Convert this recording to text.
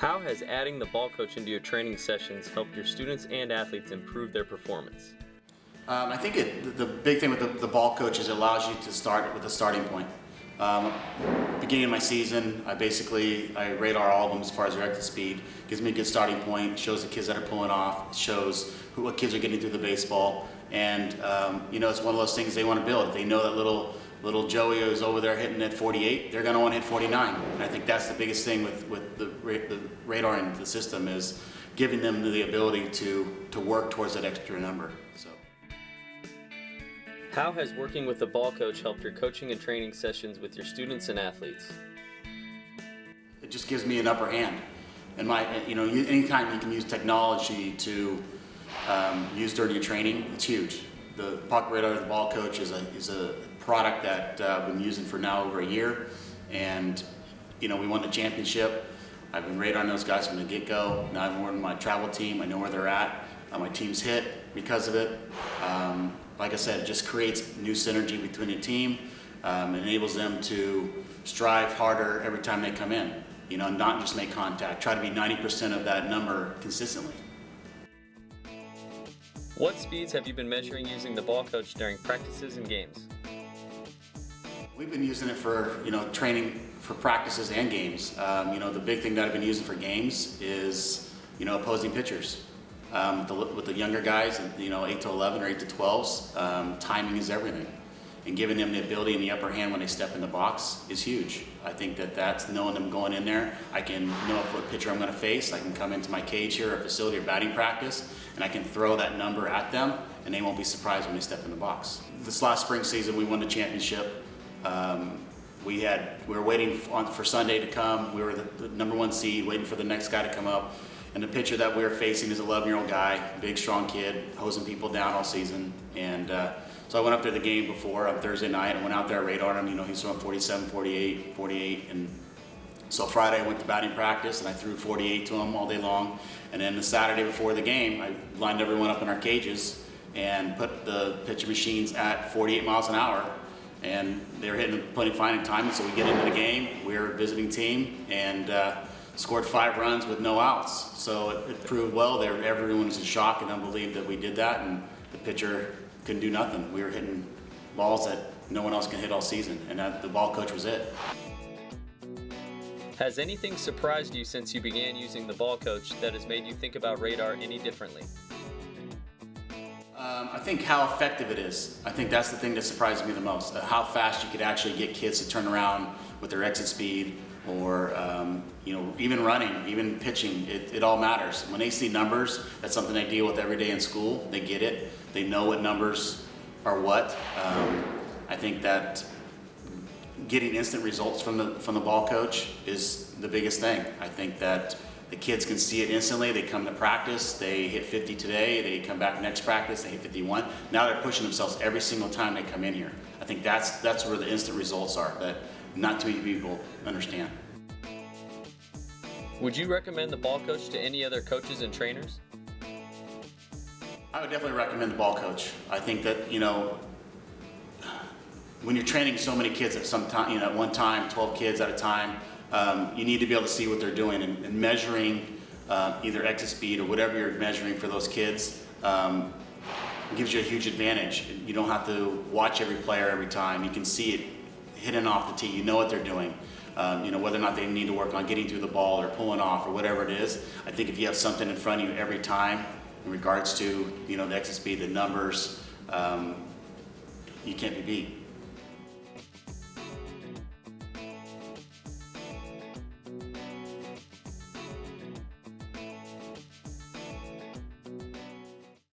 How has adding the ball coach into your training sessions helped your students and athletes improve their performance? I think the big thing with the ball coach is it allows you to start with a starting point. Beginning of my season, I radar all of them as far as their exit speed. Gives me a good starting point, shows the kids that are pulling off, shows what kids are getting through the baseball, and it's one of those things they want to build. If they know that little Joey is over there hitting at 48, they're going to want to hit 49. And I think that's the biggest thing with the radar in the system is giving them the ability to work towards that extra number. So. How has working with the ball coach helped your coaching and training sessions with your students and athletes? It just gives me an upper hand. And anytime you can use technology to use during your training, it's huge. The Pocket Radar, the ball coach, is a product that I've been using for now over a year, and we won the championship. I've been radaring those guys from the get-go. Now I'm on my travel team. I know where they're at. My team's hit because of it. Like I said, it just creates new synergy between the team. Enables them to strive harder every time they come in. Not just make contact. Try to be 90% of that number consistently. What speeds have you been measuring using the ball coach during practices and games? We've been using it for training for practices and games. The big thing that I've been using for games is opposing pitchers. With the younger guys, 8 to 11 or 8 to 12s, timing is everything. And giving them the ability and the upper hand when they step in the box is huge. I think that's knowing them going in there. I can know what pitcher I'm going to face. I can come into my cage here, or facility, or batting practice, and I can throw that number at them, and they won't be surprised when they step in the box. This last spring season, we won the championship. We were waiting for Sunday to come. We were the number 1 seed, waiting for the next guy to come up. And the pitcher that we were facing is an 11-year-old guy, big, strong kid, hosing people down all season. And so I went up to the game before on Thursday night and went out there, radared him. He's throwing 47, 48. And so Friday I went to batting practice and I threw 48 to him all day long. And then the Saturday before the game, I lined everyone up in our cages and put the pitcher machines at 48 miles an hour. And they were hitting plenty fine in time. And so we get into the game. We were a visiting team and scored 5 runs with no outs. So it proved well. Everyone was in shock and unbelieved that we did that, and the pitcher couldn't do nothing. We were hitting balls that no one else can hit all season, and the ball coach was it. Has anything surprised you since you began using the ball coach that has made you think about radar any differently? I think how effective it is. I think that's the thing that surprised me the most. How fast you could actually get kids to turn around with their exit speed, or even running, even pitching. It all matters. When they see numbers, that's something they deal with every day in school. They get it. They know what numbers are what. I think that getting instant results from the ball coach is the biggest thing. I think that the kids can see it instantly. They come to practice, they hit 50 today, they come back next practice, they hit 51. Now they're pushing themselves every single time they come in here. I think that's where the instant results are, that not too many people understand. Would you recommend the ball coach to any other coaches and trainers? I would definitely recommend the ball coach. I think that, when you're training so many kids at one time, 12 kids at a time, you need to be able to see what they're doing, and measuring either exit speed or whatever you're measuring for those kids gives you a huge advantage. You don't have to watch every player every time. You can see it hitting off the tee. You know what they're doing. Whether or not they need to work on getting through the ball or pulling off or whatever it is. I think if you have something in front of you every time in regards to the exit speed, the numbers, you can't be beat.